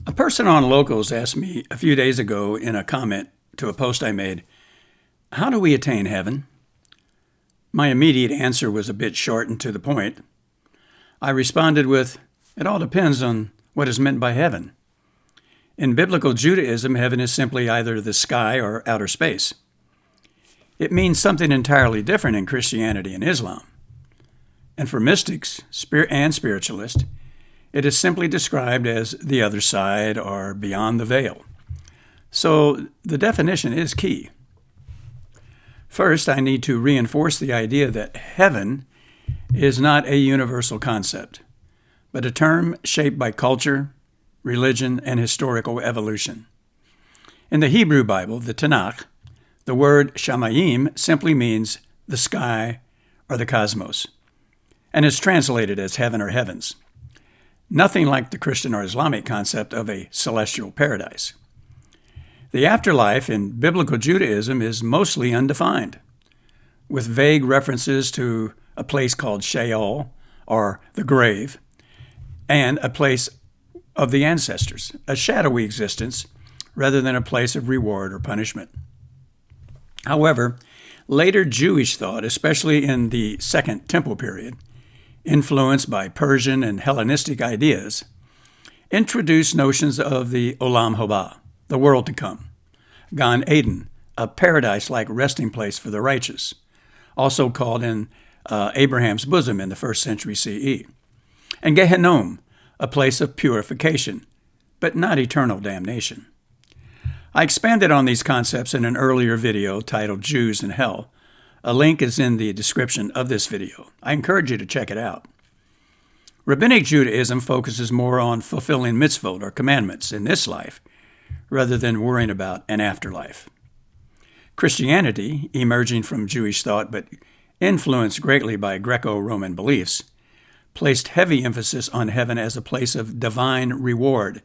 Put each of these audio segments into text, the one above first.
A person on Locals asked me a few days ago in a comment to a post I made, "How do we attain heaven?" My immediate answer was a bit short and to the point. I responded with, "It all depends on what is meant by heaven." In biblical Judaism, heaven is simply either the sky or outer space. It means something entirely different in Christianity and Islam. And for mystics and spiritualists, it is simply described as the other side or beyond the veil. So the definition is key. First, I need to reinforce the idea that heaven is not a universal concept, but a term shaped by culture, religion, and historical evolution. In the Hebrew Bible, the Tanakh, the word shamayim simply means the sky or the cosmos, and is translated as heaven or heavens. Nothing like the Christian or Islamic concept of a celestial paradise. The afterlife in biblical Judaism is mostly undefined, with vague references to a place called Sheol, or the grave, and a place of the ancestors, a shadowy existence rather than a place of reward or punishment. However, later Jewish thought, especially in the Second Temple period, influenced by Persian and Hellenistic ideas, introduced notions of the Olam Haba, the world to come, Gan Eden, a paradise-like resting place for the righteous, also called in Abraham's bosom in the 1st century CE, and Gehinnom, a place of purification, but not eternal damnation. I expanded on these concepts in an earlier video titled Jews and Hell. A link is in the description of this video. I encourage you to check it out. Rabbinic Judaism focuses more on fulfilling mitzvot or commandments in this life rather than worrying about an afterlife. Christianity, emerging from Jewish thought but influenced greatly by Greco-Roman beliefs, placed heavy emphasis on heaven as a place of divine reward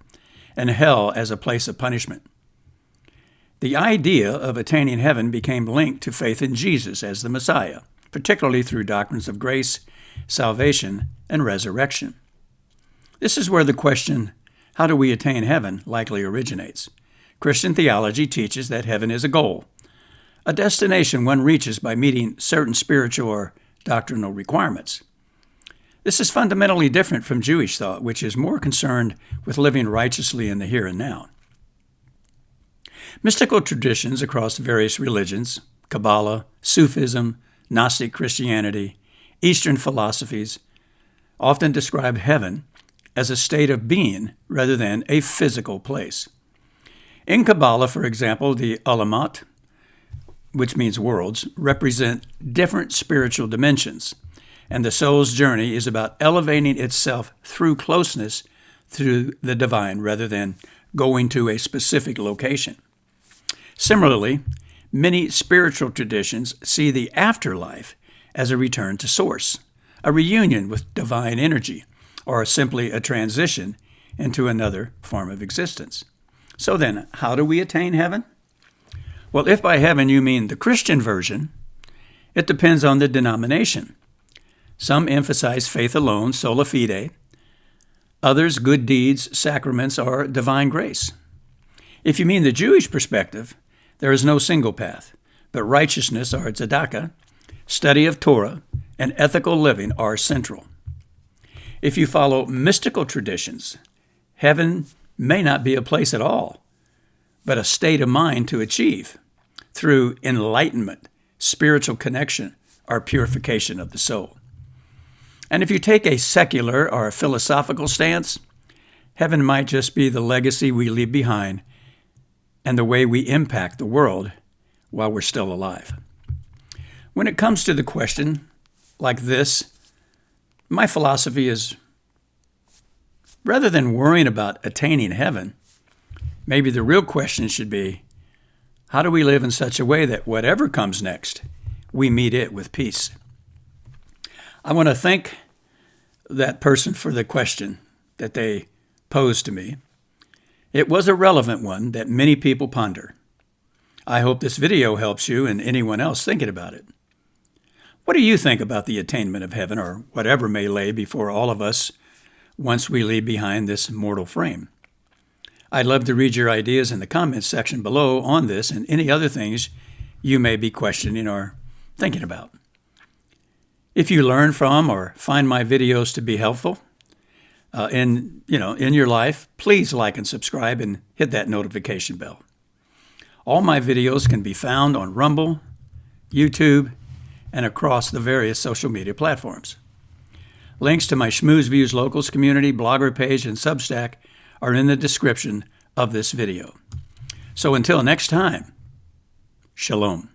and hell as a place of punishment. The idea of attaining heaven became linked to faith in Jesus as the Messiah, particularly through doctrines of grace, salvation, and resurrection. This is where the question, "How do we attain heaven?" likely originates. Christian theology teaches that heaven is a goal, a destination one reaches by meeting certain spiritual or doctrinal requirements. This is fundamentally different from Jewish thought, which is more concerned with living righteously in the here and now. Mystical traditions across various religions, Kabbalah, Sufism, Gnostic Christianity, Eastern philosophies, often describe heaven as a state of being rather than a physical place. In Kabbalah, for example, the Alamot, which means worlds, represent different spiritual dimensions, and the soul's journey is about elevating itself through closeness to the divine rather than going to a specific location. Similarly, many spiritual traditions see the afterlife as a return to source, a reunion with divine energy, or simply a transition into another form of existence. So then, how do we attain heaven? Well, if by heaven you mean the Christian version, it depends on the denomination. Some emphasize faith alone, sola fide. Others, good deeds, sacraments, or divine grace. If you mean the Jewish perspective, there is no single path, but righteousness, or tzedakah, study of Torah, and ethical living are central. If you follow mystical traditions, heaven may not be a place at all, but a state of mind to achieve through enlightenment, spiritual connection, or purification of the soul. And if you take a secular or a philosophical stance, heaven might just be the legacy we leave behind and the way we impact the world while we're still alive. When it comes to the question like this, my philosophy is, rather than worrying about attaining heaven, maybe the real question should be, how do we live in such a way that whatever comes next, we meet it with peace? I want to thank that person for the question that they posed to me. It was a relevant one that many people ponder. I hope this video helps you and anyone else thinking about it. What do you think about the attainment of heaven, or whatever may lay before all of us once we leave behind this mortal frame? I'd love to read your ideas in the comments section below on this and any other things you may be questioning or thinking about. If you learn from or find my videos to be helpful in your life, please like and subscribe and hit that notification bell. All my videos can be found on Rumble, YouTube, and across the various social media platforms. Links to my Shmu's Views Locals community, blogger page, and Substack are in the description of this video. So until next time, Shalom.